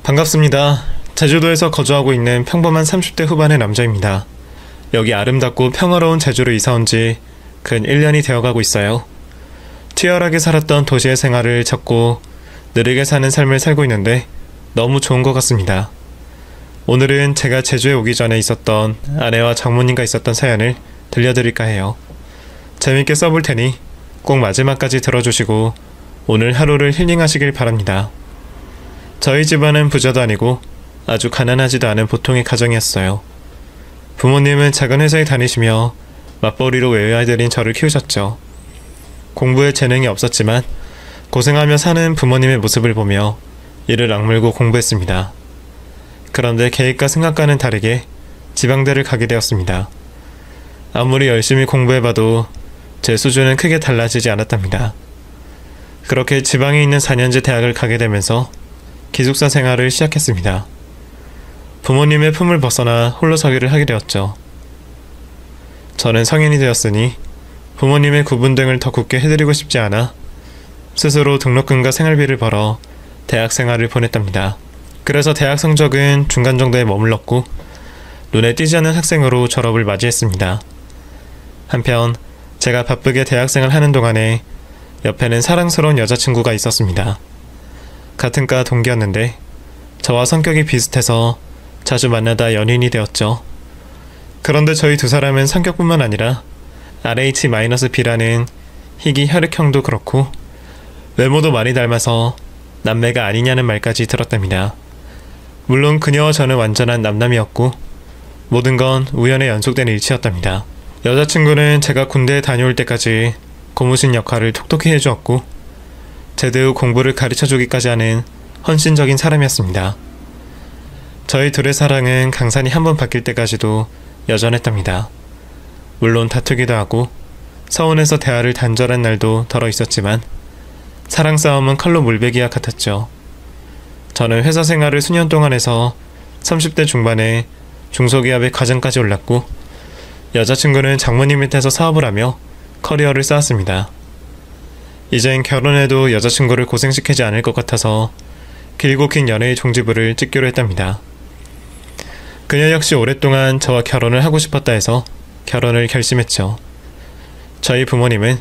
반갑습니다. 제주도에서 거주하고 있는 평범한 30대 후반의 남자입니다. 여기 아름답고 평화로운 제주로 이사온 지 근 1년이 되어가고 있어요. 치열하게 살았던 도시의 생활을 접고 느리게 사는 삶을 살고 있는데 너무 좋은 것 같습니다. 오늘은 제가 제주에 오기 전에 있었던 아내와 장모님과 있었던 사연을 들려드릴까 해요. 재밌게 써볼 테니 꼭 마지막까지 들어주시고 오늘 하루를 힐링하시길 바랍니다. 저희 집안은 부자도 아니고 아주 가난하지도 않은 보통의 가정이었어요. 부모님은 작은 회사에 다니시며 맞벌이로 외아들인 저를 키우셨죠. 공부에 재능이 없었지만 고생하며 사는 부모님의 모습을 보며 이를 악물고 공부했습니다. 그런데 계획과 생각과는 다르게 지방대를 가게 되었습니다. 아무리 열심히 공부해봐도 제 수준은 크게 달라지지 않았답니다. 그렇게 지방에 있는 4년제 대학을 가게 되면서 기숙사 생활을 시작했습니다. 부모님의 품을 벗어나 홀로 서기를 하게 되었죠. 저는 성인이 되었으니 부모님의 구분등을 더 굳게 해드리고 싶지 않아 스스로 등록금과 생활비를 벌어 대학 생활을 보냈답니다. 그래서 대학 성적은 중간 정도에 머물렀고 눈에 띄지 않는 학생으로 졸업을 맞이했습니다. 한편 제가 바쁘게 대학생을 하는 동안에 옆에는 사랑스러운 여자친구가 있었습니다. 같은 과 동기였는데 저와 성격이 비슷해서 자주 만나다 연인이 되었죠. 그런데 저희 두 사람은 성격뿐만 아니라 RH-B라는 희귀 혈액형도 그렇고 외모도 많이 닮아서 남매가 아니냐는 말까지 들었답니다. 물론 그녀와 저는 완전한 남남이었고 모든 건 우연에 연속된 일치였답니다. 여자친구는 제가 군대에 다녀올 때까지 고무신 역할을 톡톡히 해주었고 제대 후 공부를 가르쳐주기까지 하는 헌신적인 사람이었습니다. 저희 둘의 사랑은 강산이 한번 바뀔 때까지도 여전했답니다. 물론 다투기도 하고 서운해서 대화를 단절한 날도 덜어 있었지만 사랑 싸움은 칼로 물베기와 같았죠. 저는 회사 생활을 수년 동안 해서 30대 중반에 중소기업의 과장까지 올랐고 여자친구는 장모님 밑에서 사업을 하며 커리어를 쌓았습니다. 이젠 결혼해도 여자친구를 고생시키지 않을 것 같아서 길고 긴 연애의 종지부를 찍기로 했답니다. 그녀 역시 오랫동안 저와 결혼을 하고 싶었다 해서 결혼을 결심했죠. 저희 부모님은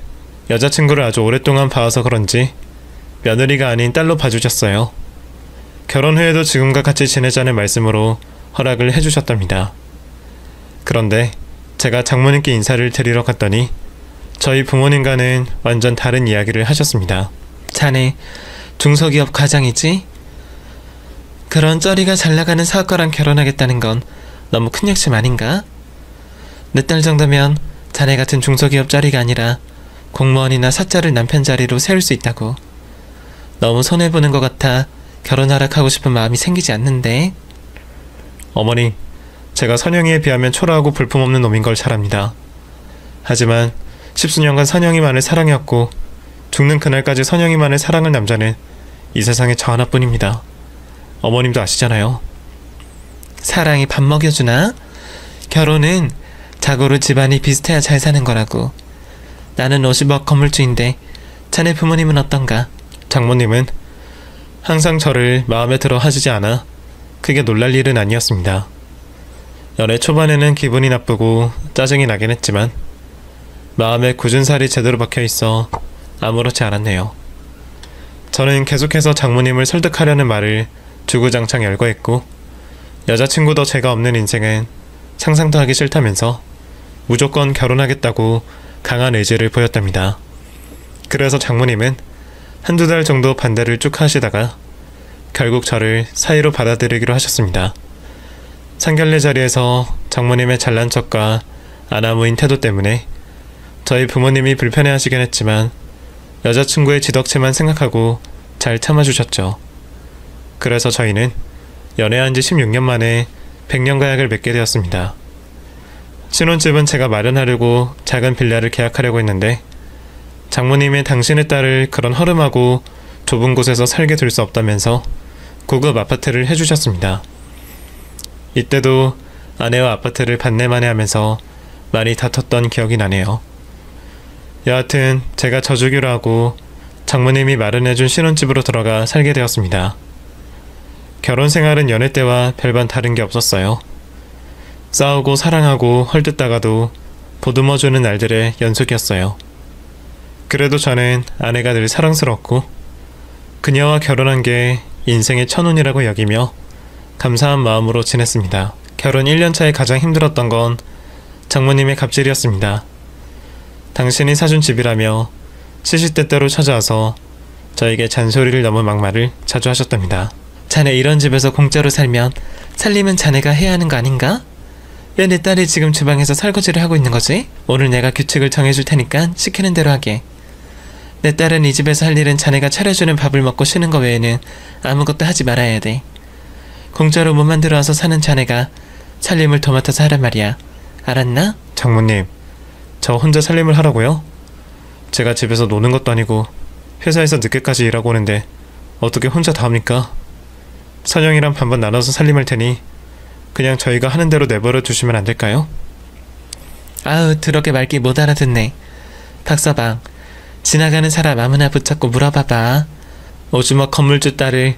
여자친구를 아주 오랫동안 봐와서 그런지 며느리가 아닌 딸로 봐주셨어요. 결혼 후에도 지금과 같이 지내자는 말씀으로 허락을 해주셨답니다. 그런데 제가 장모님께 인사를 드리러 갔더니 저희 부모님과는 완전 다른 이야기를 하셨습니다. 자네 중소기업 과장이지? 그런 쩌리가 잘나가는 사업가랑 결혼하겠다는 건 너무 큰 욕심 아닌가? 내 딸 정도면 자네 같은 중소기업 쩌리가 아니라 공무원이나 사자를 남편 자리로 세울 수 있다고. 너무 손해보는 것 같아 결혼 허락하고 싶은 마음이 생기지 않는데. 어머니, 제가 선영이에 비하면 초라하고 볼품없는 놈인 걸 잘 압니다. 하지만 십수년간 선영이만을 사랑해왔고 죽는 그날까지 선영이만을 사랑할 남자는 이 세상에 저 하나뿐입니다. 어머님도 아시잖아요. 사랑이 밥 먹여주나? 결혼은 자고로 집안이 비슷해야 잘 사는 거라고. 나는 50억 건물주인데 자네 부모님은 어떤가? 장모님은 항상 저를 마음에 들어 하시지 않아 크게 놀랄 일은 아니었습니다. 연애 초반에는 기분이 나쁘고 짜증이 나긴 했지만 마음에 굳은 살이 제대로 박혀있어 아무렇지 않았네요. 저는 계속해서 장모님을 설득하려는 말을 주구장창 열거했고 여자친구도 제가 없는 인생은 상상도 하기 싫다면서 무조건 결혼하겠다고 강한 의지를 보였답니다. 그래서 장모님은 한두 달 정도 반대를 쭉 하시다가 결국 저를 사이로 받아들이기로 하셨습니다. 상견례 자리에서 장모님의 잘난 척과 아나무인 태도 때문에 저희 부모님이 불편해하시긴 했지만 여자친구의 지덕체만 생각하고 잘 참아주셨죠. 그래서 저희는 연애한 지 16년 만에 100년 가약을 맺게 되었습니다. 신혼집은 제가 마련하려고 작은 빌라를 계약하려고 했는데 장모님의 당신의 딸을 그런 허름하고 좁은 곳에서 살게 둘 수 없다면서 고급 아파트를 해주셨습니다. 이때도 아내와 아파트를 반내만에 하면서 많이 다퉜던 기억이 나네요. 여하튼 제가 져주기로 하고 장모님이 마련해준 신혼집으로 들어가 살게 되었습니다. 결혼 생활은 연애 때와 별반 다른 게 없었어요. 싸우고 사랑하고 헐뜯다가도 보듬어주는 날들의 연속이었어요. 그래도 저는 아내가 늘 사랑스럽고 그녀와 결혼한 게 인생의 천운이라고 여기며 감사한 마음으로 지냈습니다. 결혼 1년차에 가장 힘들었던 건 장모님의 갑질이었습니다. 당신이 사준 집이라며 시시때때로 찾아와서 저에게 잔소리를 넘은 막말을 자주 하셨답니다. 자네 이런 집에서 공짜로 살면 살림은 자네가 해야 하는 거 아닌가? 왜 내 딸이 지금 주방에서 설거지를 하고 있는 거지? 오늘 내가 규칙을 정해줄 테니까 시키는 대로 하게. 내 딸은 이 집에서 할 일은 자네가 차려주는 밥을 먹고 쉬는 거 외에는 아무것도 하지 말아야 돼. 공짜로 못 만들어 와서 사는 자네가 살림을 도맡아서 하란 말이야. 알았나? 장모님, 저 혼자 살림을 하라고요? 제가 집에서 노는 것도 아니고 회사에서 늦게까지 일하고 오는데 어떻게 혼자 다 합니까? 선영이랑 반반 나눠서 살림할 테니 그냥 저희가 하는 대로 내버려 두시면 안 될까요? 아우, 더럽게 말귀 못 알아듣네. 박서방, 지나가는 사람 아무나 붙잡고 물어봐봐. 오주먹 건물주 딸을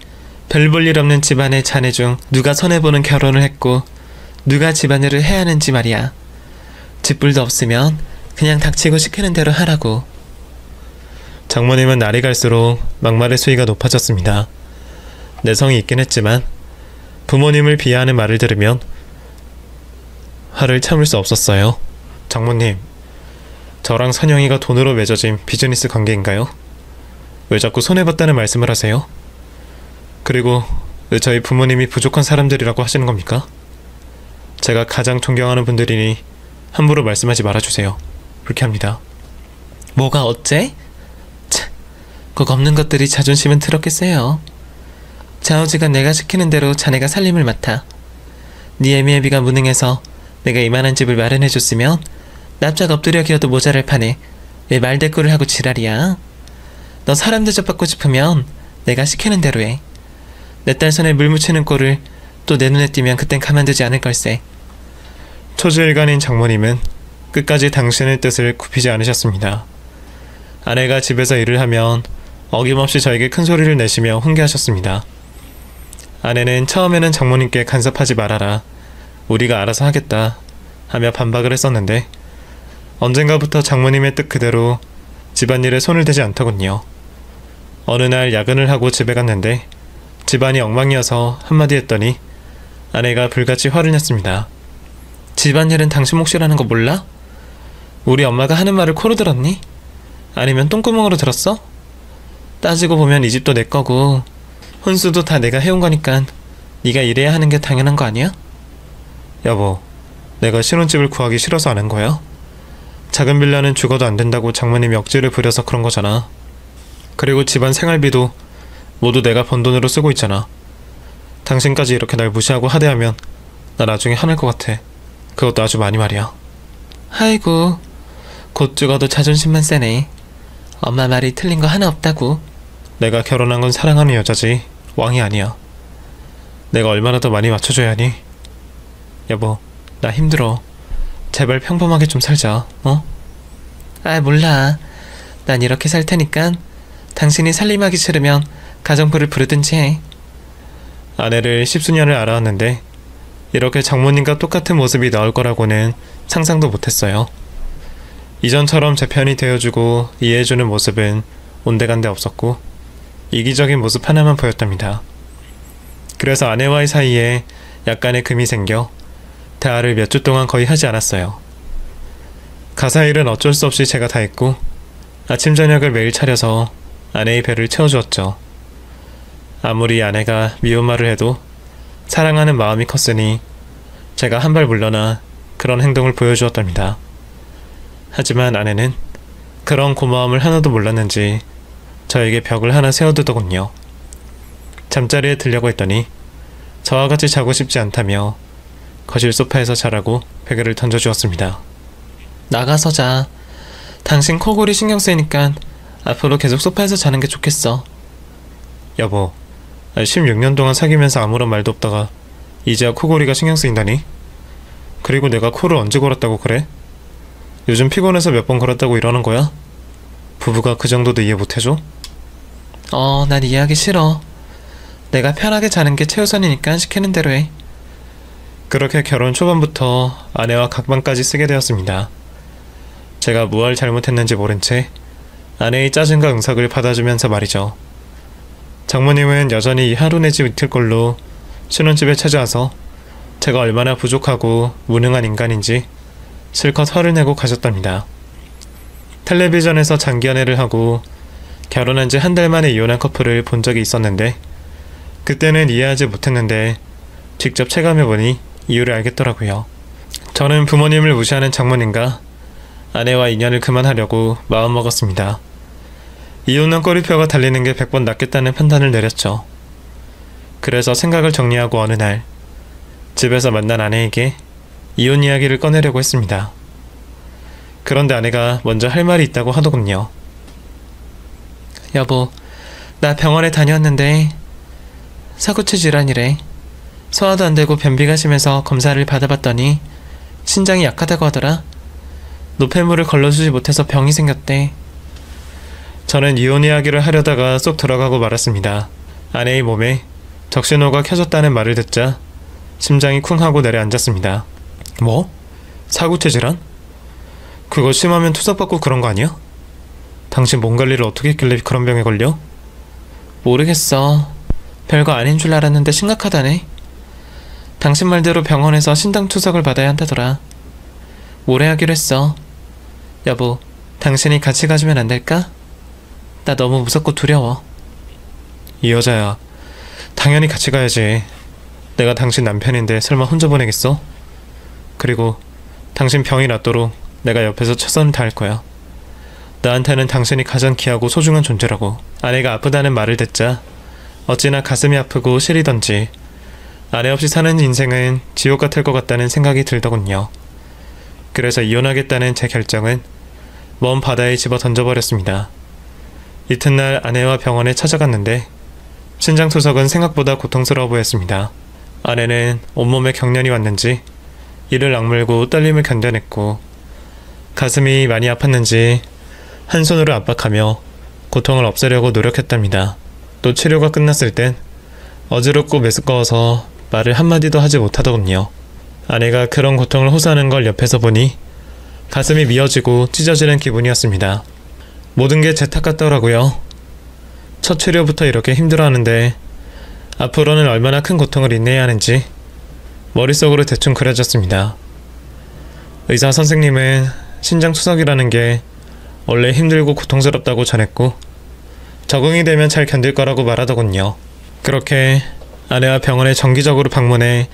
별 볼 일 없는 집안의 자네 중 누가 손해보는 결혼을 했고 누가 집안일을 해야 하는지 말이야. 집불도 없으면 그냥 닥치고 시키는 대로 하라고. 장모님은 날이 갈수록 막말의 수위가 높아졌습니다. 내성이 있긴 했지만 부모님을 비하하는 말을 들으면 화를 참을 수 없었어요. 장모님, 저랑 선영이가 돈으로 맺어진 비즈니스 관계인가요? 왜 자꾸 손해봤다는 말씀을 하세요? 그리고 왜 저희 부모님이 부족한 사람들이라고 하시는 겁니까? 제가 가장 존경하는 분들이니 함부로 말씀하지 말아주세요. 불쾌합니다. 뭐가 어째? 참, 꼭 없는 것들이 자존심은 더럽겠어요. 좌우지간 내가 시키는 대로 자네가 살림을 맡아. 네 애미애비가 무능해서 내가 이만한 집을 마련해줬으면 납작 엎드려 기어도 모자랄 판에 왜 말대꾸를 하고 지랄이야. 너 사람 대접받고 싶으면 내가 시키는 대로 해. 내 딸 손에 물 묻히는 꼴을 또 내 눈에 띄면 그땐 가만두지 않을 걸세. 초지일관인 장모님은 끝까지 당신의 뜻을 굽히지 않으셨습니다. 아내가 집에서 일을 하면 어김없이 저에게 큰 소리를 내시며 훈계하셨습니다. 아내는 처음에는 장모님께 간섭하지 말아라, 우리가 알아서 하겠다 하며 반박을 했었는데 언젠가부터 장모님의 뜻 그대로 집안일에 손을 대지 않더군요. 어느 날 야근을 하고 집에 갔는데 집안이 엉망이어서 한마디 했더니 아내가 불같이 화를 냈습니다. 집안일은 당신 몫이라는 거 몰라? 우리 엄마가 하는 말을 코로 들었니? 아니면 똥구멍으로 들었어? 따지고 보면 이 집도 내 거고 혼수도 다 내가 해온 거니까 네가 일해야 하는 게 당연한 거 아니야? 여보, 내가 신혼집을 구하기 싫어서 안 한 거야? 작은 빌라는 죽어도 안 된다고 장모님이 억지를 부려서 그런 거잖아. 그리고 집안 생활비도 모두 내가 번 돈으로 쓰고 있잖아. 당신까지 이렇게 날 무시하고 하대하면 나 나중에 화낼 것 같아. 그것도 아주 많이 말이야. 아이고, 곧 죽어도 자존심만 세네. 엄마 말이 틀린 거 하나 없다고. 내가 결혼한 건 사랑하는 여자지 왕이 아니야. 내가 얼마나 더 많이 맞춰줘야 하니? 여보, 나 힘들어. 제발 평범하게 좀 살자, 어? 아, 몰라. 난 이렇게 살 테니까 당신이 살림하기 싫으면 가정부를 부르든지 해. 아내를 십수년을 알아왔는데 이렇게 장모님과 똑같은 모습이 나올 거라고는 상상도 못했어요. 이전처럼 제 편이 되어주고 이해해주는 모습은 온데간데 없었고 이기적인 모습 하나만 보였답니다. 그래서 아내와의 사이에 약간의 금이 생겨 대화를 몇 주 동안 거의 하지 않았어요. 가사 일은 어쩔 수 없이 제가 다 했고 아침 저녁을 매일 차려서 아내의 배를 채워주었죠. 아무리 아내가 미운 말을 해도 사랑하는 마음이 컸으니 제가 한 발 물러나 그런 행동을 보여주었답니다. 하지만 아내는 그런 고마움을 하나도 몰랐는지 저에게 벽을 하나 세워두더군요. 잠자리에 들려고 했더니 저와 같이 자고 싶지 않다며 거실 소파에서 자라고 베개를 던져주었습니다. 나가서 자. 당신 코골이 신경 쓰이니까 앞으로 계속 소파에서 자는 게 좋겠어. 여보, 16년 동안 사귀면서 아무런 말도 없다가 이제야 코골이가 신경 쓰인다니? 그리고 내가 코를 언제 골았다고 그래? 요즘 피곤해서 몇 번 골았다고 이러는 거야? 부부가 그 정도도 이해 못해줘? 난 이해하기 싫어. 내가 편하게 자는 게 최우선이니까 시키는 대로 해. 그렇게 결혼 초반부터 아내와 각방까지 쓰게 되었습니다. 제가 무얼 잘못했는지 모른 채 아내의 짜증과 응석을 받아주면서 말이죠. 장모님은 여전히 하루 내지 이틀꼴로 신혼집에 찾아와서 제가 얼마나 부족하고 무능한 인간인지 실컷 화를 내고 가셨답니다. 텔레비전에서 장기 연애를 하고 결혼한 지 한 달 만에 이혼한 커플을 본 적이 있었는데 그때는 이해하지 못했는데 직접 체감해보니 이유를 알겠더라고요. 저는 부모님을 무시하는 장모님과 아내와 인연을 그만하려고 마음먹었습니다. 이혼한 꼬리표가 달리는 게 100번 낫겠다는 판단을 내렸죠. 그래서 생각을 정리하고 어느 날 집에서 만난 아내에게 이혼 이야기를 꺼내려고 했습니다. 그런데 아내가 먼저 할 말이 있다고 하더군요. 여보, 나 병원에 다녀왔는데 사구체 질환이래. 소화도 안 되고 변비가 심해서 검사를 받아봤더니 신장이 약하다고 하더라. 노폐물을 걸러주지 못해서 병이 생겼대. 저는 이혼 이야기를 하려다가 쏙 들어가고 말았습니다. 아내의 몸에 적신호가 켜졌다는 말을 듣자 심장이 쿵 하고 내려앉았습니다. 뭐? 사구체 질환? 그거 심하면 투석받고 그런 거 아니야? 당신 몸 관리를 어떻게 했길래 그런 병에 걸려? 모르겠어. 별거 아닌 줄 알았는데 심각하다네. 당신 말대로 병원에서 신장 투석을 받아야 한다더라. 모레 하기로 했어. 여보, 당신이 같이 가주면 안 될까? 나 너무 무섭고 두려워. 이 여자야, 당연히 같이 가야지. 내가 당신 남편인데 설마 혼자 보내겠어? 그리고 당신 병이 낫도록 내가 옆에서 최선을 다할 거야. 나한테는 당신이 가장 귀하고 소중한 존재라고. 아내가 아프다는 말을 듣자 어찌나 가슴이 아프고 시리던지 아내 없이 사는 인생은 지옥 같을 것 같다는 생각이 들더군요. 그래서 이혼하겠다는 제 결정은 먼 바다에 집어 던져버렸습니다. 이튿날 아내와 병원에 찾아갔는데 신장투석은 생각보다 고통스러워 보였습니다. 아내는 온몸에 경련이 왔는지 이를 악물고 떨림을 견뎌냈고 가슴이 많이 아팠는지 한 손으로 압박하며 고통을 없애려고 노력했답니다. 또 치료가 끝났을 땐 어지럽고 메스꺼워서 말을 한마디도 하지 못하더군요. 아내가 그런 고통을 호소하는 걸 옆에서 보니 가슴이 미어지고 찢어지는 기분이었습니다. 모든 게 제 탓 같더라고요. 첫 치료부터 이렇게 힘들어하는데 앞으로는 얼마나 큰 고통을 인내해야 하는지 머릿속으로 대충 그려졌습니다. 의사 선생님은 신장투석이라는 게 원래 힘들고 고통스럽다고 전했고 적응이 되면 잘 견딜 거라고 말하더군요. 그렇게 아내와 병원에 정기적으로 방문해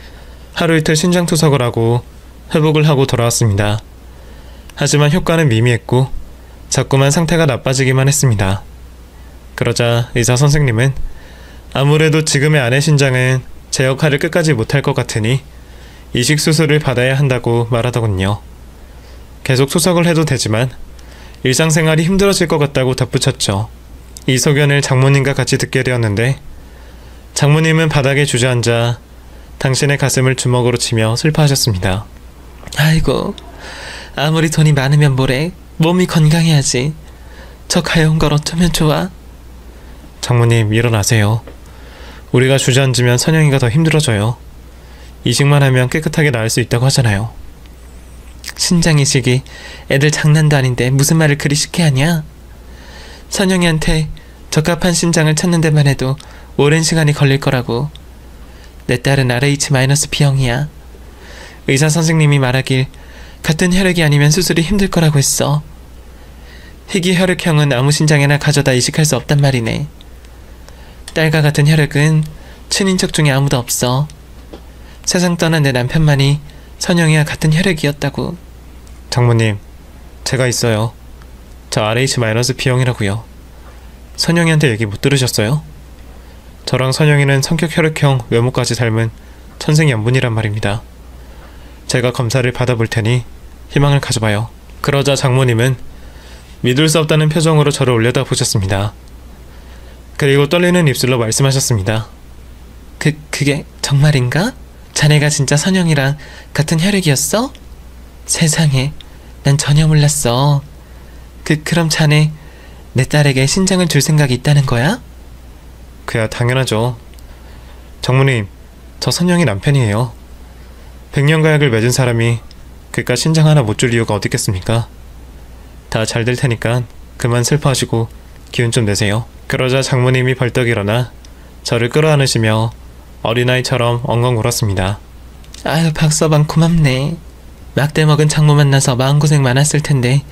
하루 이틀 신장투석을 하고 회복을 하고 돌아왔습니다. 하지만 효과는 미미했고 자꾸만 상태가 나빠지기만 했습니다. 그러자 의사 선생님은 아무래도 지금의 아내 신장은 제 역할을 끝까지 못할 것 같으니 이식 수술을 받아야 한다고 말하더군요. 계속 투석을 해도 되지만 일상생활이 힘들어질 것 같다고 덧붙였죠. 이 소견을 장모님과 같이 듣게 되었는데 장모님은 바닥에 주저앉아 당신의 가슴을 주먹으로 치며 슬퍼하셨습니다. 아이고, 아무리 돈이 많으면 뭐래. 몸이 건강해야지. 저 가여운 걸 어쩌면 좋아. 장모님, 일어나세요. 우리가 주저앉으면 선영이가 더 힘들어져요. 이식만 하면 깨끗하게 나을 수 있다고 하잖아요. 신장 이식이 애들 장난도 아닌데 무슨 말을 그리 쉽게 하냐? 선영이한테 적합한 신장을 찾는 데만 해도 오랜 시간이 걸릴 거라고. 내 딸은 RH-B형이야. 의사 선생님이 말하길 같은 혈액이 아니면 수술이 힘들 거라고 했어. 희귀 혈액형은 아무 신장이나 가져다 이식할 수 없단 말이네. 딸과 같은 혈액은 친인척 중에 아무도 없어. 세상 떠난 내 남편만이 선영이와 같은 혈액이었다고. 장모님, 제가 있어요. 저 RH-B형이라고요. 선영이한테 얘기 못 들으셨어요? 저랑 선영이는 성격 혈액형 외모까지 닮은 천생연분이란 말입니다. 제가 검사를 받아볼 테니 희망을 가져봐요. 그러자 장모님은 믿을 수 없다는 표정으로 저를 올려다보셨습니다. 그리고 떨리는 입술로 말씀하셨습니다. 그게 정말인가? 자네가 진짜 선영이랑 같은 혈액이었어? 세상에, 난 전혀 몰랐어. 그럼 자네 내 딸에게 신장을 줄 생각이 있다는 거야? 그야 당연하죠. 장모님, 저 선영이 남편이에요. 100년 가약을 맺은 사람이 그깟 신장 하나 못 줄 이유가 어디 있겠습니까? 다 잘 될 테니까 그만 슬퍼하시고 기운 좀 내세요. 그러자 장모님이 벌떡 일어나 저를 끌어안으시며 어린아이처럼 엉엉 울었습니다. 아유, 박서방 고맙네. 막대 먹은 장모 만나서 마음고생 많았을 텐데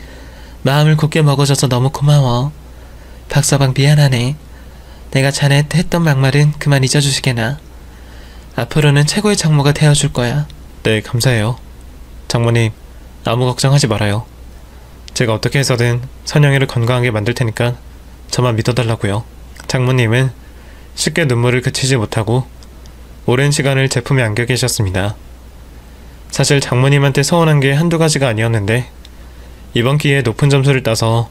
마음을 굳게 먹어줘서 너무 고마워. 박서방 미안하네. 내가 자네한테 했던 막말은 그만 잊어주시게나. 앞으로는 최고의 장모가 되어줄 거야. 네, 감사해요. 장모님, 아무 걱정하지 말아요. 제가 어떻게 해서든 선영이를 건강하게 만들 테니까 저만 믿어달라고요. 장모님은 쉽게 눈물을 그치지 못하고 오랜 시간을 제품에 안겨 계셨습니다. 사실 장모님한테 서운한 게 한두 가지가 아니었는데 이번 기회에 높은 점수를 따서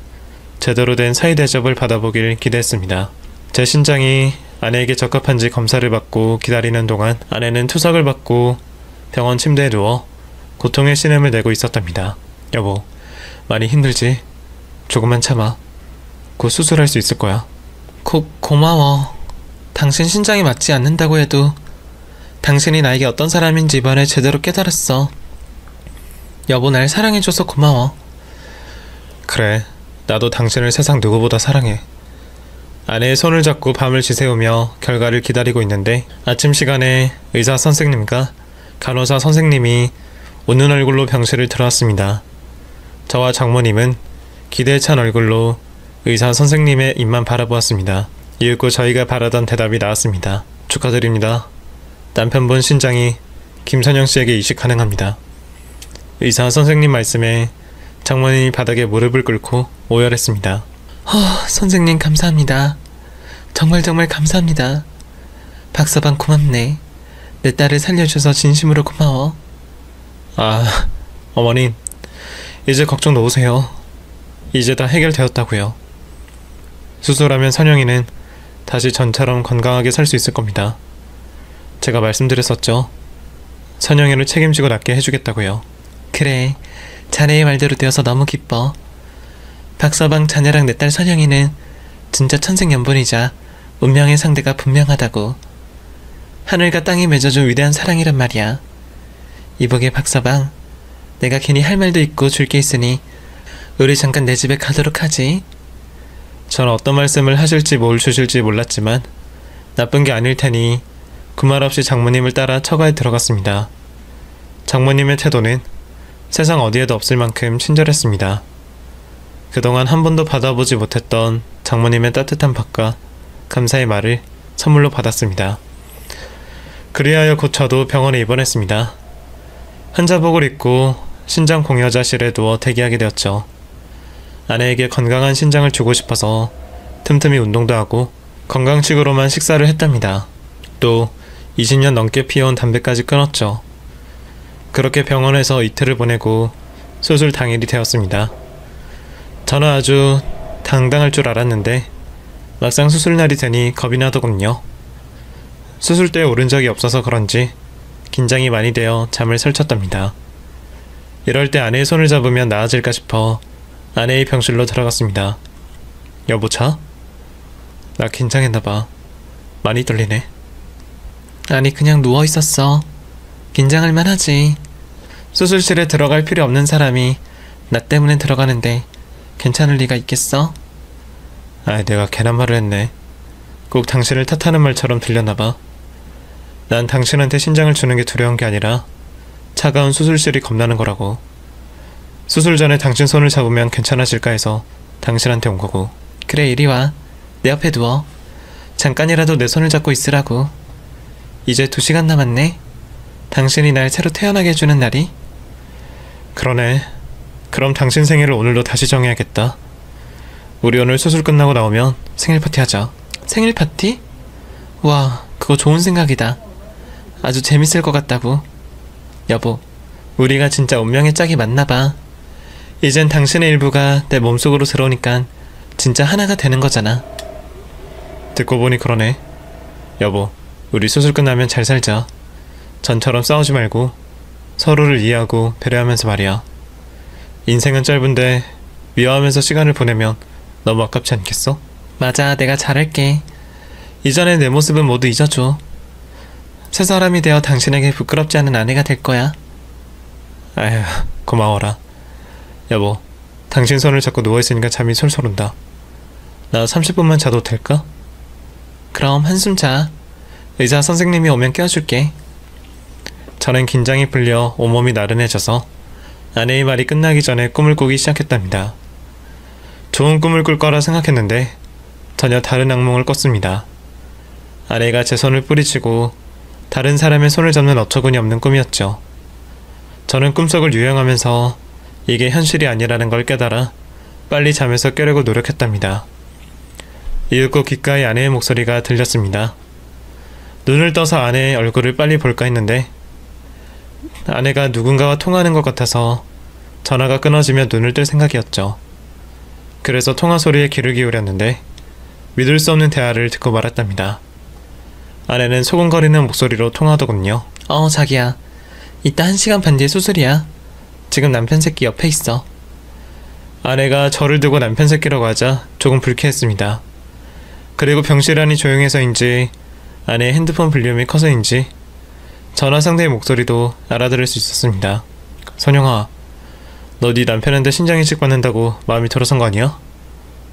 제대로 된 사이 대접을 받아보길 기대했습니다. 제 신장이 아내에게 적합한지 검사를 받고 기다리는 동안 아내는 투석을 받고 병원 침대에 누워 고통의 신음을 내고 있었답니다. 여보, 많이 힘들지? 조금만 참아. 곧 수술할 수 있을 거야. 고마워. 당신 신장이 맞지 않는다고 해도 당신이 나에게 어떤 사람인지 이번에 제대로 깨달았어. 여보, 날 사랑해줘서 고마워. 그래, 나도 당신을 세상 누구보다 사랑해. 아내의 손을 잡고 밤을 지새우며 결과를 기다리고 있는데 아침 시간에 의사 선생님과 간호사 선생님이 웃는 얼굴로 병실을 들어왔습니다. 저와 장모님은 기대에 찬 얼굴로 의사 선생님의 입만 바라보았습니다. 이윽고 저희가 바라던 대답이 나왔습니다. 축하드립니다. 남편분 신장이 김선영 씨에게 이식 가능합니다. 의사 선생님 말씀에 장모님이 바닥에 무릎을 꿇고 오열했습니다. 선생님 감사합니다. 정말 감사합니다. 박서방 고맙네. 내 딸을 살려줘서 진심으로 고마워. 아, 어머님, 이제 걱정 놓으세요. 이제 다 해결되었다고요. 수술하면 선영이는 다시 전처럼 건강하게 살 수 있을 겁니다. 제가 말씀드렸었죠. 선영이를 책임지고 낫게 해주겠다고요. 그래, 자네의 말대로 되어서 너무 기뻐. 박서방 자네랑 내 딸 선영이는 진짜 천생연분이자 운명의 상대가 분명하다고. 하늘과 땅이 맺어준 위대한 사랑이란 말이야. 이보게 박서방, 내가 괜히 할 말도 있고 줄 게 있으니 우리 잠깐 내 집에 가도록 하지. 전 어떤 말씀을 하실지 뭘 주실지 몰랐지만 나쁜 게 아닐 테니 구말 없이 장모님을 따라 처가에 들어갔습니다. 장모님의 태도는 세상 어디에도 없을 만큼 친절했습니다. 그동안 한 번도 받아보지 못했던 장모님의 따뜻한 밥과 감사의 말을 선물로 받았습니다. 그리하여 곧 저도 병원에 입원했습니다. 환자복을 입고 신장 공여자실에 누워 대기하게 되었죠. 아내에게 건강한 신장을 주고 싶어서 틈틈이 운동도 하고 건강식으로만 식사를 했답니다. 또 20년 넘게 피워온 담배까지 끊었죠. 그렇게 병원에서 이틀을 보내고 수술 당일이 되었습니다. 저는 아주 당당할 줄 알았는데 막상 수술날이 되니 겁이 나더군요. 수술대에 오른 적이 없어서 그런지 긴장이 많이 되어 잠을 설쳤답니다. 이럴 때 아내의 손을 잡으면 나아질까 싶어 아내의 병실로 들어갔습니다. 여보 자? 나 긴장했나봐. 많이 떨리네. 아니, 그냥 누워있었어. 긴장할 만하지. 수술실에 들어갈 필요 없는 사람이 나 때문에 들어가는데 괜찮을 리가 있겠어? 아, 내가 괜한 말을 했네. 꼭 당신을 탓하는 말처럼 들렸나봐. 난 당신한테 신장을 주는 게 두려운 게 아니라 차가운 수술실이 겁나는 거라고. 수술 전에 당신 손을 잡으면 괜찮아질까 해서 당신한테 온 거고. 그래, 이리 와. 내 옆에 누워. 잠깐이라도 내 손을 잡고 있으라고. 이제 2시간 남았네. 당신이 날 새로 태어나게 해주는 날이. 그러네. 그럼 당신 생일을 오늘로 다시 정해야겠다. 우리 오늘 수술 끝나고 나오면 생일 파티 하자. 생일 파티? 와, 그거 좋은 생각이다. 아주 재밌을 것 같다고. 여보, 우리가 진짜 운명의 짝이 맞나봐. 이젠 당신의 일부가 내 몸속으로 들어오니까 진짜 하나가 되는 거잖아. 듣고 보니 그러네. 여보, 우리 수술 끝나면 잘 살자. 전처럼 싸우지 말고 서로를 이해하고 배려하면서 말이야. 인생은 짧은데 미워하면서 시간을 보내면 너무 아깝지 않겠어? 맞아, 내가 잘할게. 이전의 내 모습은 모두 잊어줘. 새 사람이 되어 당신에게 부끄럽지 않은 아내가 될 거야. 아휴, 고마워라. 여보, 당신 손을 잡고 누워있으니까 잠이 솔솔 온다. 나 30분만 자도 될까? 그럼 한숨 자. 의사 선생님이 오면 깨워줄게. 저는 긴장이 풀려 온몸이 나른해져서 아내의 말이 끝나기 전에 꿈을 꾸기 시작했답니다. 좋은 꿈을 꿀 거라 생각했는데 전혀 다른 악몽을 꿨습니다. 아내가 제 손을 뿌리치고 다른 사람의 손을 잡는 어처구니 없는 꿈이었죠. 저는 꿈속을 유영하면서 이게 현실이 아니라는 걸 깨달아 빨리 잠에서 깨려고 노력했답니다. 이윽고 귓가에 아내의 목소리가 들렸습니다. 눈을 떠서 아내의 얼굴을 빨리 볼까 했는데 아내가 누군가와 통화하는 것 같아서 전화가 끊어지며 눈을 뜰 생각이었죠. 그래서 통화 소리에 귀를 기울였는데 믿을 수 없는 대화를 듣고 말았답니다. 아내는 소곤거리는 목소리로 통화하더군요. 자기야. 이따 1시간 반 뒤에 수술이야. 지금 남편 새끼 옆에 있어. 아내가 저를 두고 남편 새끼라고 하자 조금 불쾌했습니다. 그리고 병실안이 조용해서인지 아내의 핸드폰 볼륨이 커서인지 전화 상대의 목소리도 알아들을 수 있었습니다. 선영아, 너 네 남편한테 신장이식 받는다고 마음이 들어선 거 아니야?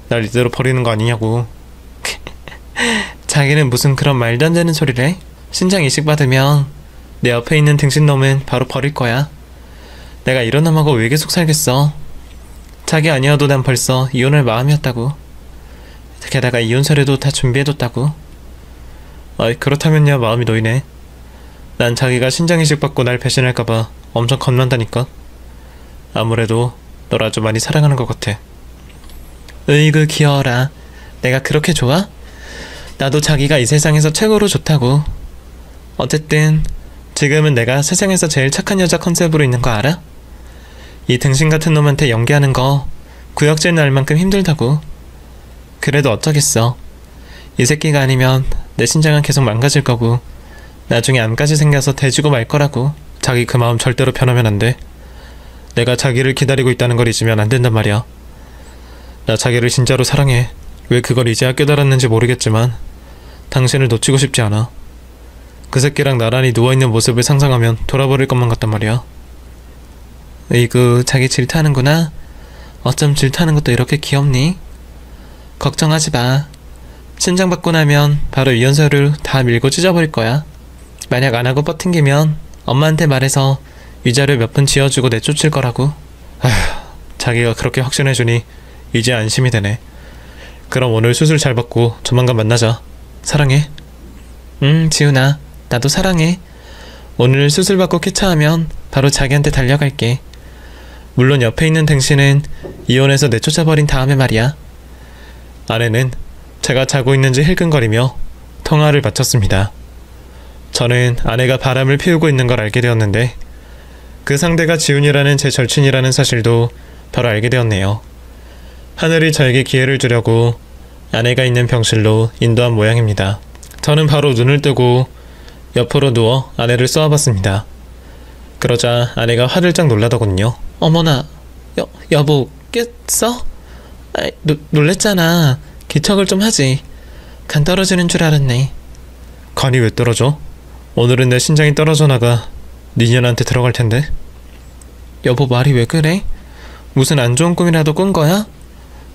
날 이대로 버리는 거 아니냐고. 자기는 무슨 그런 말도 안 되는 소리를 해? 신장 이식 받으면 내 옆에 있는 등신놈은 바로 버릴 거야. 내가 이런 놈하고 왜 계속 살겠어? 자기 아니어도 난 벌써 이혼할 마음이었다고. 게다가 이혼 서류도 다 준비해뒀다고. 그렇다면야 마음이 놓이네. 난 자기가 신장이식 받고 날 배신할까봐 엄청 겁난다니까. 아무래도 널 아주 많이 사랑하는 것 같아. 으이그 귀여워라. 내가 그렇게 좋아? 나도 자기가 이 세상에서 최고로 좋다고. 어쨌든 지금은 내가 세상에서 제일 착한 여자 컨셉으로 있는 거 알아? 이 등신 같은 놈한테 연기하는 거 구역질 날 만큼 힘들다고. 그래도 어쩌겠어. 이 새끼가 아니면 내 신장은 계속 망가질 거고 나중에 암까지 생겨서 대주고 말 거라고. 자기 그 마음 절대로 변하면 안 돼. 내가 자기를 기다리고 있다는 걸 잊으면 안 된단 말이야. 나 자기를 진짜로 사랑해. 왜 그걸 이제야 깨달았는지 모르겠지만 당신을 놓치고 싶지 않아. 그 새끼랑 나란히 누워있는 모습을 상상하면 돌아버릴 것만 같단 말이야. 으이구, 자기 질투하는구나. 어쩜 질투하는 것도 이렇게 귀엽니? 걱정하지 마. 신장 받고 나면 바로 이혼 서류 다 밀고 찢어버릴 거야. 만약 안 하고 버팅기면 엄마한테 말해서 위자료 몇 푼 지어주고 내쫓을 거라고. 아휴, 자기가 그렇게 확신해주니 이제 안심이 되네. 그럼 오늘 수술 잘 받고 조만간 만나자. 사랑해. 지훈아, 나도 사랑해. 오늘 수술 받고 쾌차하면 바로 자기한테 달려갈게. 물론 옆에 있는 당신은 이혼해서 내쫓아버린 다음에 말이야. 아내는 제가 자고 있는지 힐끔거리며 통화를 마쳤습니다. 저는 아내가 바람을 피우고 있는 걸 알게 되었는데 그 상대가 지훈이라는 제 절친이라는 사실도 바로 알게 되었네요. 하늘이 저에게 기회를 주려고 아내가 있는 병실로 인도한 모양입니다. 저는 바로 눈을 뜨고 옆으로 누워 아내를 쏘아봤습니다. 그러자 아내가 화들짝 놀라더군요. 어머나, 여보 깼어? 놀랬잖아. 기척을 좀 하지. 간 떨어지는 줄 알았네. 간이 왜 떨어져? 오늘은 내 신장이 떨어져 나가 네 년한테 들어갈 텐데. 여보 말이 왜 그래? 무슨 안 좋은 꿈이라도 꾼 거야?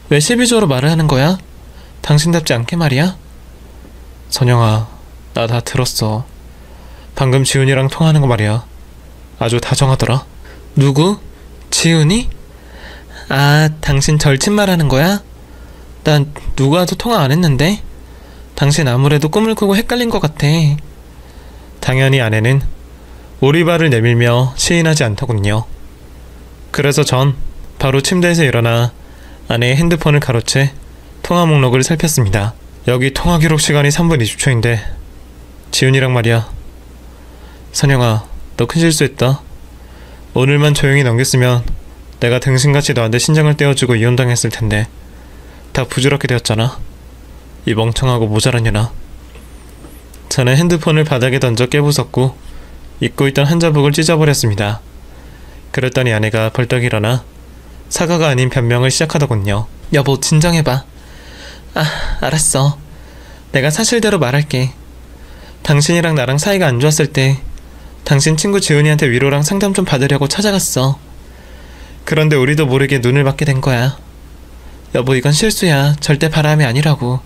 왜 시비조로 말을 하는 거야? 당신답지 않게 말이야? 선영아, 나 다 들었어. 방금 지훈이랑 통화하는 거 말이야. 아주 다정하더라. 누구? 지훈이? 아, 당신 절친 말하는 거야? 난 누구와도 통화 안 했는데? 당신 아무래도 꿈을 꾸고 헷갈린 것 같아. 당연히 아내는 오리발을 내밀며 시인하지 않더군요. 그래서 전 바로 침대에서 일어나 아내의 핸드폰을 가로채 통화 목록을 살폈습니다. 여기 통화 기록 시간이 3분 20초인데 지훈이랑 말이야. 선영아, 너 큰 실수했다. 오늘만 조용히 넘겼으면 내가 등신같이 너한테 신장을 떼어주고 이혼당했을 텐데 다 부질없게 되었잖아. 이 멍청하고 모자란 년아. 저는 핸드폰을 바닥에 던져 깨부쉈고 입고 있던 한자복을 찢어버렸습니다. 그랬더니 아내가 벌떡 일어나 사과가 아닌 변명을 시작하더군요. 여보, 진정해봐. 알았어. 내가 사실대로 말할게. 당신이랑 나랑 사이가 안 좋았을 때 당신 친구 지은이한테 위로랑 상담 좀 받으려고 찾아갔어. 그런데 우리도 모르게 눈을 맞게 된 거야. 여보, 이건 실수야. 절대 바람이 아니라고.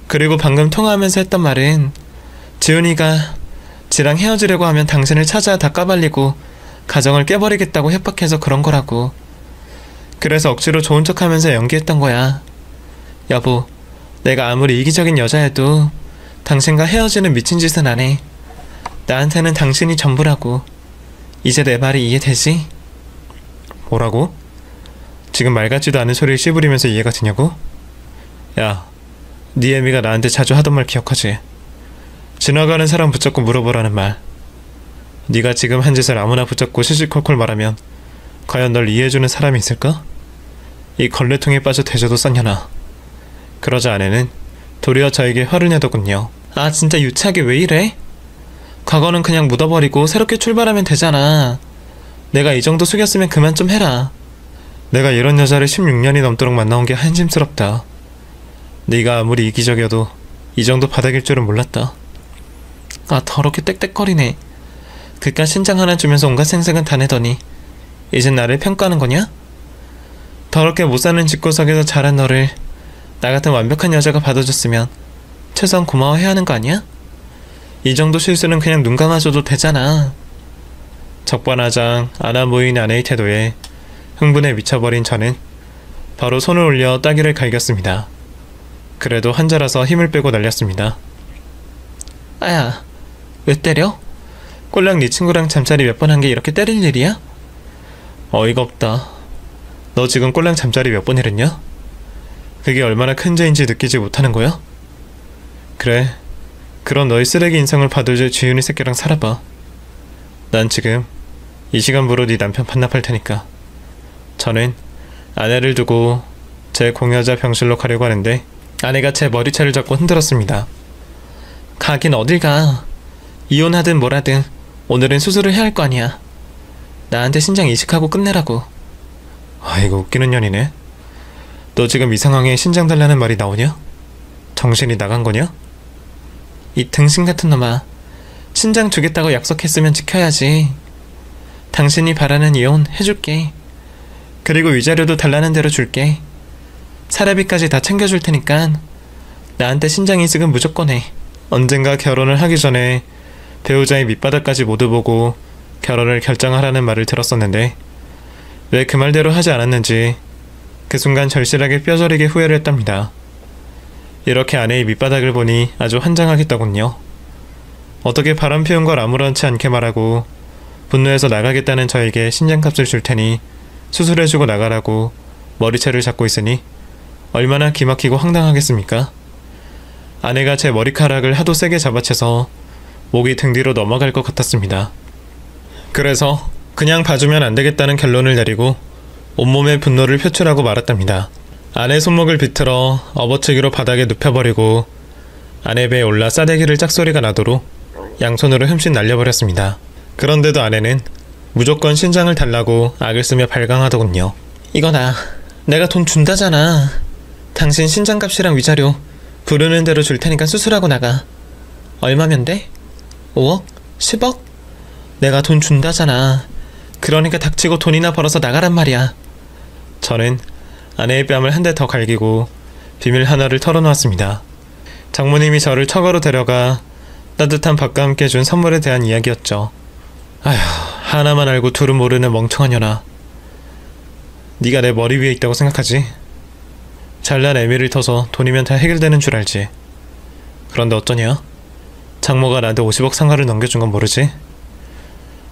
그리고 방금 통화하면서 했던 말은 지은이가 지랑 헤어지려고 하면 당신을 찾아 다 까발리고 가정을 깨버리겠다고 협박해서 그런 거라고. 그래서 억지로 좋은 척하면서 연기했던 거야. 여보, 내가 아무리 이기적인 여자여도 당신과 헤어지는 미친 짓은 안 해. 나한테는 당신이 전부라고. 이제 내 말이 이해되지? 뭐라고? 지금 말 같지도 않은 소리를 씨부리면서 이해가 되냐고? 야, 네 애미가 나한테 자주 하던 말 기억하지? 지나가는 사람 붙잡고 물어보라는 말. 네가 지금 한 짓을 아무나 붙잡고 시시콜콜 말하면 과연 널 이해해주는 사람이 있을까? 이 걸레통에 빠져 대저도 쌌냐나. 그러자 아내는 도리어 저에게 화를 내더군요. 아, 진짜 유치하게 왜 이래? 과거는 그냥 묻어버리고 새롭게 출발하면 되잖아. 내가 이 정도 숙였으면 그만 좀 해라. 내가 이런 여자를 16년이 넘도록 만나온 게 한심스럽다. 네가 아무리 이기적이어도 이 정도 바닥일 줄은 몰랐다. 아, 더럽게 땡땡거리네. 그깟 신장 하나 주면서 온갖 생색은 다 내더니 이젠 나를 평가하는 거냐? 더럽게 못 사는 집구석에서 자란 너를 나 같은 완벽한 여자가 받아줬으면 최소한 고마워해야 하는 거 아니야? 이 정도 실수는 그냥 눈 감아줘도 되잖아. 적반하장 안아 모인 아내의 태도에 흥분에 미쳐버린 저는 바로 손을 올려 따귀를 갈겼습니다. 그래도 환자라서 힘을 빼고 날렸습니다. 아야, 왜 때려? 꼴랑 네 친구랑 잠자리 몇 번 한 게 이렇게 때릴 일이야? 어이가 없다. 너 지금 꼴랑 잠자리 몇 번 이랬냐? 그게 얼마나 큰 죄인지 느끼지 못하는 거야? 그래, 그런 너의 쓰레기 인성을 받아줄 지윤이 새끼랑 살아봐. 난 지금 이 시간부로 네 남편 반납할 테니까. 저는 아내를 두고 제 공여자 병실로 가려고 하는데 아내가 제 머리채를 잡고 흔들었습니다. 가긴 어딜 가. 이혼하든 뭐라든 오늘은 수술을 해야 할 거 아니야. 나한테 신장 이식하고 끝내라고. 아이고, 웃기는 년이네. 너 지금 이 상황에 신장 달라는 말이 나오냐? 정신이 나간 거냐? 이 등신 같은 놈아, 신장 주겠다고 약속했으면 지켜야지. 당신이 바라는 이혼 해줄게. 그리고 위자료도 달라는 대로 줄게. 사례비까지 다 챙겨줄 테니까 나한테 신장 이식은 무조건 해. 언젠가 결혼을 하기 전에 배우자의 밑바닥까지 모두 보고 결혼을 결정하라는 말을 들었었는데 왜 그 말대로 하지 않았는지 그 순간 절실하게 뼈저리게 후회를 했답니다. 이렇게 아내의 밑바닥을 보니 아주 환장하겠더군요. 어떻게 바람 피운 걸 아무렇지 않게 말하고 분노해서 나가겠다는 저에게 신장값을 줄 테니 수술해주고 나가라고 머리채를 잡고 있으니 얼마나 기막히고 황당하겠습니까? 아내가 제 머리카락을 하도 세게 잡아채서 목이 등 뒤로 넘어갈 것 같았습니다. 그래서 그냥 봐주면 안 되겠다는 결론을 내리고 온몸의 분노를 표출하고 말았답니다. 아내 손목을 비틀어 업어치기로 바닥에 눕혀버리고 아내 배에 올라 싸대기를 짝소리가 나도록 양손으로 흠씬 날려버렸습니다. 그런데도 아내는 무조건 신장을 달라고 악을 쓰며 발광하더군요. 이거나 내가 돈 준다잖아. 당신 신장값이랑 위자료 부르는 대로 줄 테니까 수술하고 나가. 얼마면 돼? 5억? 10억? 내가 돈 준다잖아. 그러니까 닥치고 돈이나 벌어서 나가란 말이야. 저는 아내의 뺨을 한 대 더 갈기고 비밀 하나를 털어놓았습니다. 장모님이 저를 처가로 데려가 따뜻한 밥과 함께 준 선물에 대한 이야기였죠. 아휴, 하나만 알고 둘은 모르는 멍청한 년아. 네가 내 머리 위에 있다고 생각하지? 잘난 애미를 터서 돈이면 다 해결되는 줄 알지. 그런데 어쩌냐? 장모가 나한테 50억 상가를 넘겨준 건 모르지?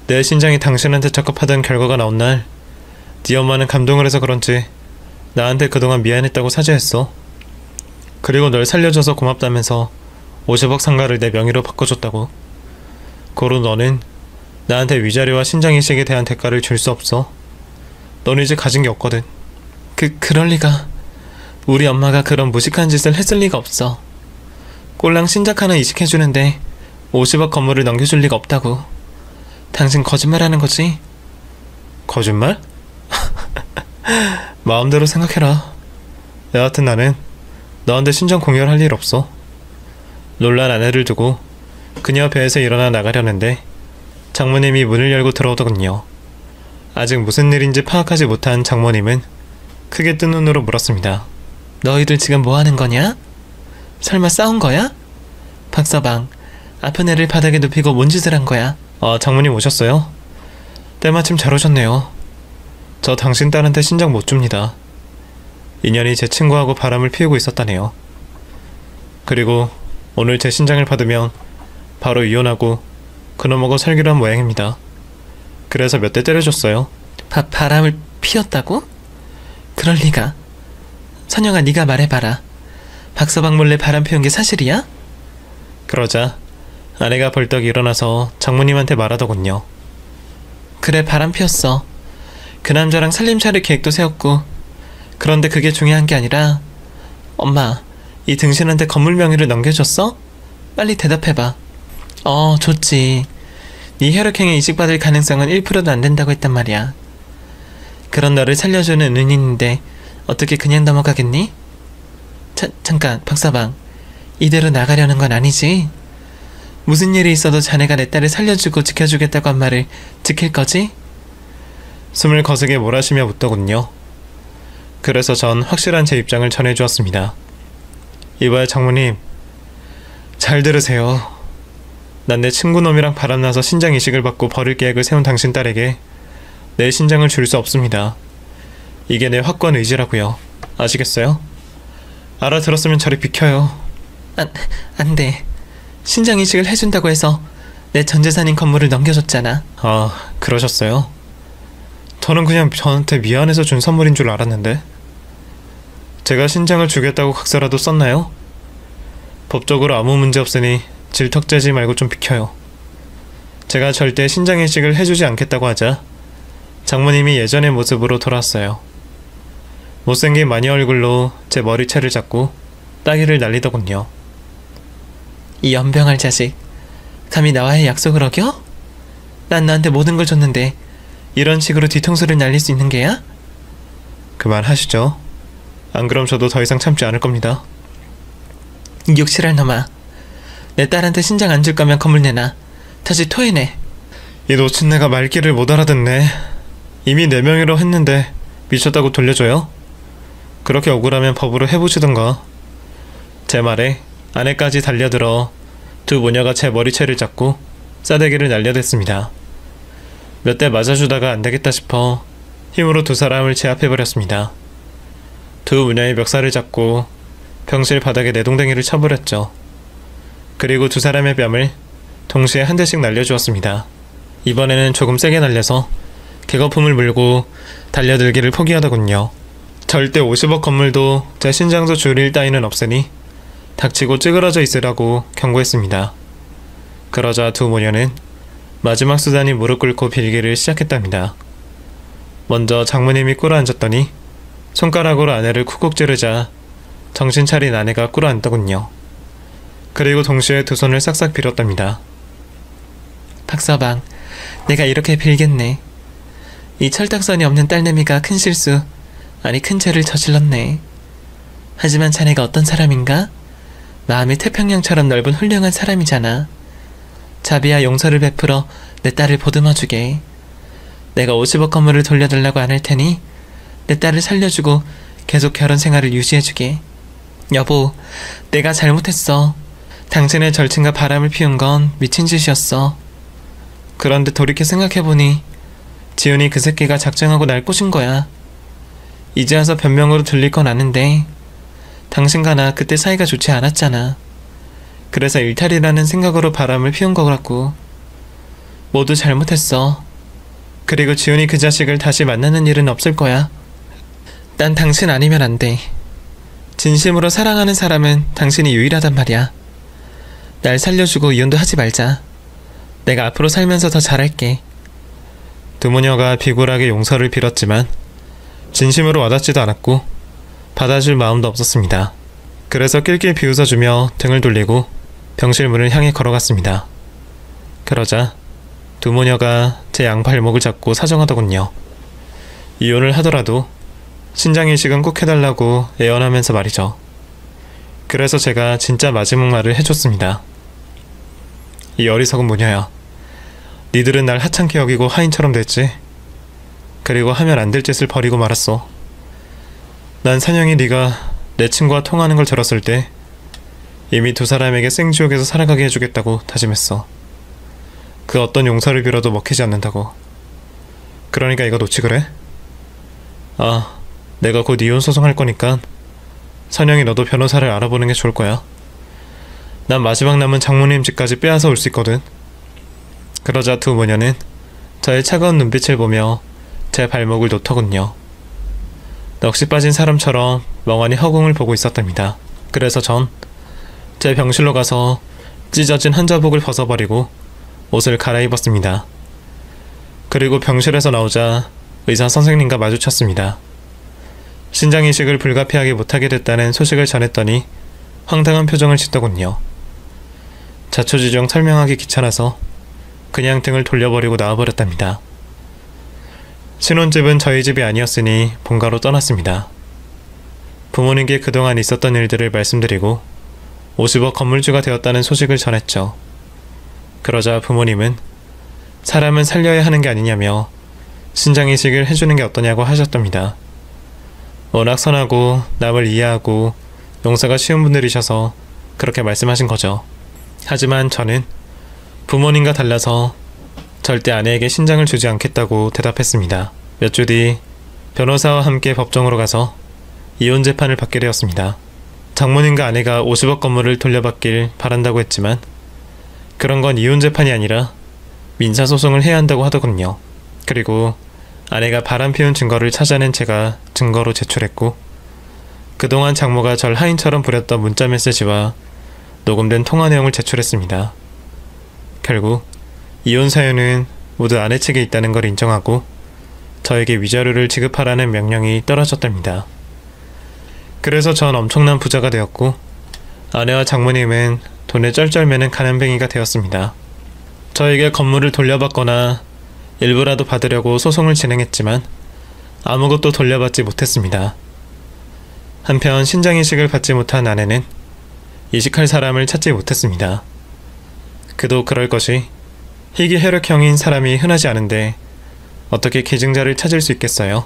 내 신장이 당신한테 적합하던 결과가 나온 날 네 엄마는 감동을 해서 그런지 나한테 그동안 미안했다고 사죄했어. 그리고 널 살려줘서 고맙다면서 50억 상가를 내 명의로 바꿔줬다고. 고로 너는 나한테 위자료와 신장이식에 대한 대가를 줄 수 없어. 넌 이제 가진 게 없거든. 그럴 리가. 우리 엄마가 그런 무식한 짓을 했을 리가 없어. 꼴랑 신장 하나 이식해주는데 50억 건물을 넘겨줄 리가 없다고. 당신 거짓말하는 거지? 거짓말? 마음대로 생각해라. 여하튼 나는 너한테 신장 공유할 일 없어. 놀란 아내를 두고 그녀 배에서 일어나 나가려는데 장모님이 문을 열고 들어오더군요. 아직 무슨 일인지 파악하지 못한 장모님은 크게 뜬 눈으로 물었습니다. 너희들 지금 뭐 하는 거냐? 설마 싸운 거야? 박서방, 아픈 애를 바닥에 눕히고 뭔 짓을 한 거야? 장모님 오셨어요? 때마침 잘 오셨네요. 저 당신 딸한테 신장 못 줍니다. 인연이 제 친구하고 바람을 피우고 있었다네요. 그리고 오늘 제 신장을 받으면 바로 이혼하고 그놈하고 살기로 한 모양입니다. 그래서 몇 대 때려줬어요. 바람을 피웠다고? 그럴 리가. 선영아, 네가 말해봐라. 박서방 몰래 바람 피운 게 사실이야? 그러자 아내가 벌떡 일어나서 장모님한테 말하더군요. 그래, 바람 피웠어. 그 남자랑 살림차릴 계획도 세웠고. 그런데 그게 중요한 게 아니라, 엄마, 이 등신한테 건물 명의를 넘겨줬어? 빨리 대답해봐. 좋지. 네 혈액형에 이식받을 가능성은 1%도 안 된다고 했단 말이야. 그런 너를 살려주는 은인인데 어떻게 그냥 넘어가겠니? 잠깐, 박서방. 이대로 나가려는 건 아니지? 무슨 일이 있어도 자네가 내 딸을 살려주고 지켜주겠다고 한 말을 지킬 거지? 숨을 거세게 몰아쉬며 묻더군요. 그래서 전 확실한 제 입장을 전해주었습니다. 이봐요 장모님, 잘 들으세요. 난 내 친구놈이랑 바람나서 신장 이식을 받고 버릴 계획을 세운 당신 딸에게 내 신장을 줄 수 없습니다. 이게 내 확고한 의지라고요. 아시겠어요? 알아들었으면 저리 비켜요. 안 돼. 신장 이식을 해준다고 해서 내 전 재산인 건물을 넘겨줬잖아. 그러셨어요? 저는 그냥 저한테 미안해서 준 선물인 줄 알았는데. 제가 신장을 주겠다고 각서라도 썼나요? 법적으로 아무 문제 없으니 질턱재지 말고 좀 비켜요. 제가 절대 신장 이식을 해주지 않겠다고 하자 장모님이 예전의 모습으로 돌아왔어요. 못생긴 마녀 얼굴로 제 머리채를 잡고 따귀를 날리더군요. 이 연병할 자식, 감히 나와의 약속을 어겨? 난 너한테 모든 걸 줬는데 이런 식으로 뒤통수를 날릴 수 있는 게야? 그만하시죠. 안 그럼 저도 더 이상 참지 않을 겁니다. 욕실할 놈아. 내 딸한테 신장 안 줄 거면 건물 내놔. 다시 토해내. 이 노친네가 말귀를 못 알아듣네. 이미 내 명의로 했는데 미쳤다고 돌려줘요? 그렇게 억울하면 법으로 해보시던가. 제 말에 아내까지 달려들어 두 모녀가 제 머리채를 잡고 싸대기를 날려댔습니다. 몇 대 맞아주다가 안되겠다 싶어 힘으로 두 사람을 제압해버렸습니다. 두 모녀의 멱살을 잡고 병실 바닥에 내동댕이를 쳐버렸죠. 그리고 두 사람의 뺨을 동시에 한 대씩 날려주었습니다. 이번에는 조금 세게 날려서 개거품을 물고 달려들기를 포기하더군요. 절대 50억 건물도 제 신장도 줄일 따위는 없으니 닥치고 찌그러져 있으라고 경고했습니다. 그러자 두 모녀는 마지막 수단이 무릎 꿇고 빌기를 시작했답니다. 먼저 장모님이 꿇어앉았더니 손가락으로 아내를 쿡쿡 찌르자 정신 차린 아내가 꿇어앉더군요. 그리고 동시에 두 손을 싹싹 빌었답니다. 박서방, 내가 이렇게 빌겠네. 이 철딱선이 없는 딸내미가 큰 실수, 아니 큰 죄를 저질렀네. 하지만 자네가 어떤 사람인가? 마음이 태평양처럼 넓은 훌륭한 사람이잖아. 자비와 용서를 베풀어 내 딸을 보듬어주게. 내가 50억 건물을 돌려달라고 안 할 테니 내 딸을 살려주고 계속 결혼 생활을 유지해주게. 여보, 내가 잘못했어. 당신의 절친과 바람을 피운 건 미친 짓이었어. 그런데 돌이켜 생각해보니 지훈이 그 새끼가 작정하고 날 꼬신 거야. 이제 와서 변명으로 들릴 건 아는데 당신과 나 그때 사이가 좋지 않았잖아. 그래서 일탈이라는 생각으로 바람을 피운 거라고. 모두 잘못했어. 그리고 지훈이 그 자식을 다시 만나는 일은 없을 거야. 난 당신 아니면 안 돼. 진심으로 사랑하는 사람은 당신이 유일하단 말이야. 날 살려주고 이혼도 하지 말자. 내가 앞으로 살면서 더 잘할게. 두 모녀가 비굴하게 용서를 빌었지만 진심으로 와닿지도 않았고 받아줄 마음도 없었습니다. 그래서 낄낄 비웃어주며 등을 돌리고 병실 문을 향해 걸어갔습니다. 그러자 두 모녀가 제 양발목을 잡고 사정하더군요. 이혼을 하더라도 신장 이식은 꼭 해달라고 애원하면서 말이죠. 그래서 제가 진짜 마지막 말을 해줬습니다. 이 어리석은 모녀야. 니들은 날 하찮게 여기고 하인처럼 됐지. 그리고 하면 안 될 짓을 벌이고 말았어. 난 산영이 네가 내 친구와 통하는 걸 들었을 때 이미 두 사람에게 생지옥에서 살아가게 해주겠다고 다짐했어. 그 어떤 용서를 빌어도 먹히지 않는다고. 그러니까 이거 놓치 그래? 아, 내가 곧 이혼 소송할 거니까 선영이 너도 변호사를 알아보는 게 좋을 거야. 난 마지막 남은 장모님 집까지 빼앗아 올 수 있거든. 그러자 두 모녀는 저의 차가운 눈빛을 보며 제 발목을 놓더군요. 넋이 빠진 사람처럼 멍하니 허공을 보고 있었답니다. 그래서 전 제 병실로 가서 찢어진 환자복을 벗어버리고 옷을 갈아입었습니다. 그리고 병실에서 나오자 의사 선생님과 마주쳤습니다. 신장 이식을 불가피하게 못하게 됐다는 소식을 전했더니 황당한 표정을 짓더군요. 자초지종 설명하기 귀찮아서 그냥 등을 돌려버리고 나와버렸답니다. 신혼집은 저희 집이 아니었으니 본가로 떠났습니다. 부모님께 그동안 있었던 일들을 말씀드리고 50억 건물주가 되었다는 소식을 전했죠. 그러자 부모님은 사람은 살려야 하는 게 아니냐며 신장이식을 해주는 게 어떠냐고 하셨답니다. 워낙 선하고 남을 이해하고 용서가 쉬운 분들이셔서 그렇게 말씀하신 거죠. 하지만 저는 부모님과 달라서 절대 아내에게 신장을 주지 않겠다고 대답했습니다. 몇 주 뒤 변호사와 함께 법정으로 가서 이혼 재판을 받게 되었습니다. 장모님과 아내가 50억 건물을 돌려받길 바란다고 했지만 그런 건 이혼 재판이 아니라 민사소송을 해야 한다고 하더군요. 그리고 아내가 바람피운 증거를 찾아낸 제가 증거로 제출했고 그동안 장모가 절 하인처럼 부렸던 문자메시지와 녹음된 통화 내용을 제출했습니다. 결국 이혼 사유는 모두 아내 측에 있다는 걸 인정하고 저에게 위자료를 지급하라는 명령이 떨어졌답니다. 그래서 전 엄청난 부자가 되었고 아내와 장모님은 돈에 쩔쩔매는 가난뱅이가 되었습니다. 저에게 건물을 돌려받거나 일부라도 받으려고 소송을 진행했지만 아무것도 돌려받지 못했습니다. 한편 신장이식을 받지 못한 아내는 이식할 사람을 찾지 못했습니다. 그도 그럴 것이 희귀혈액형인 사람이 흔하지 않은데 어떻게 기증자를 찾을 수 있겠어요?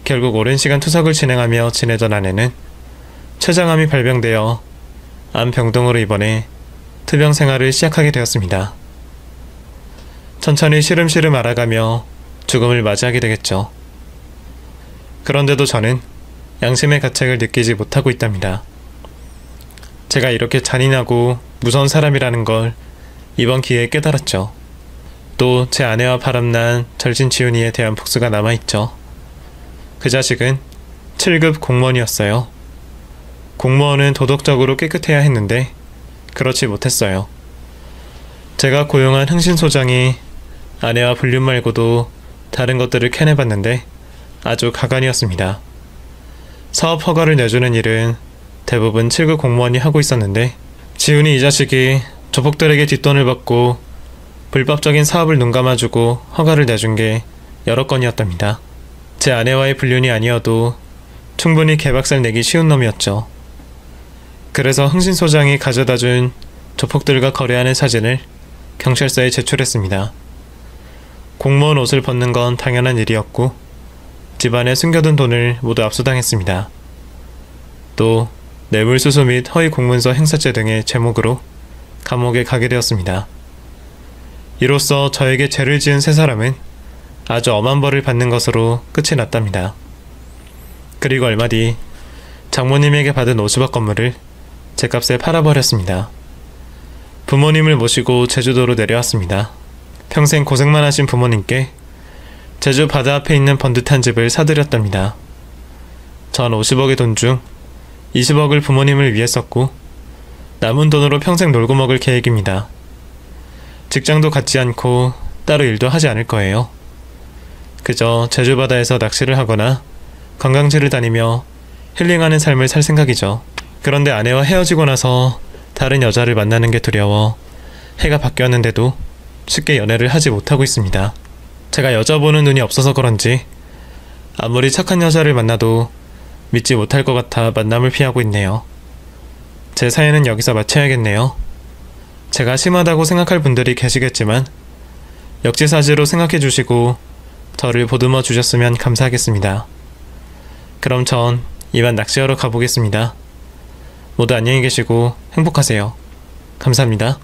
결국 오랜 시간 투석을 진행하며 지내던 아내는 췌장암이 발병되어 암병동으로 입원해 투병 생활을 시작하게 되었습니다. 천천히 시름시름 알아가며 죽음을 맞이하게 되겠죠. 그런데도 저는 양심의 가책을 느끼지 못하고 있답니다. 제가 이렇게 잔인하고 무서운 사람이라는 걸 이번 기회에 깨달았죠. 또 제 아내와 바람난 절친 지훈이에 대한 복수가 남아있죠. 그 자식은 7급 공무원이었어요. 공무원은 도덕적으로 깨끗해야 했는데 그렇지 못했어요. 제가 고용한 흥신소장이 아내와 불륜 말고도 다른 것들을 캐내봤는데 아주 가관이었습니다. 사업 허가를 내주는 일은 대부분 7급 공무원이 하고 있었는데 지훈이 이 자식이 조폭들에게 뒷돈을 받고 불법적인 사업을 눈감아주고 허가를 내준 게 여러 건이었답니다. 제 아내와의 불륜이 아니어도 충분히 개박살 내기 쉬운 놈이었죠. 그래서 흥신소장이 가져다준 조폭들과 거래하는 사진을 경찰서에 제출했습니다. 공무원 옷을 벗는 건 당연한 일이었고 집안에 숨겨둔 돈을 모두 압수당했습니다. 또 뇌물수수 및 허위 공문서 행사죄 등의 제목으로 감옥에 가게 되었습니다. 이로써 저에게 죄를 지은 세 사람은 아주 엄한 벌을 받는 것으로 끝이 났답니다. 그리고 얼마 뒤 장모님에게 받은 50억 건물을 제값에 팔아버렸습니다. 부모님을 모시고 제주도로 내려왔습니다. 평생 고생만 하신 부모님께 제주 바다 앞에 있는 번듯한 집을 사드렸답니다. 전 50억의 돈 중 20억을 부모님을 위해 썼고 남은 돈으로 평생 놀고 먹을 계획입니다. 직장도 갖지 않고 따로 일도 하지 않을 거예요. 그저 제주 바다에서 낚시를 하거나 관광지를 다니며 힐링하는 삶을 살 생각이죠. 그런데 아내와 헤어지고 나서 다른 여자를 만나는 게 두려워 해가 바뀌었는데도 쉽게 연애를 하지 못하고 있습니다. 제가 여자 보는 눈이 없어서 그런지 아무리 착한 여자를 만나도 믿지 못할 것 같아 만남을 피하고 있네요. 제 사연은 여기서 마쳐야겠네요. 제가 심하다고 생각할 분들이 계시겠지만 역지사지로 생각해 주시고 저를 보듬어 주셨으면 감사하겠습니다. 그럼 전 이만 낚시하러 가보겠습니다. 모두 안녕히 계시고 행복하세요. 감사합니다.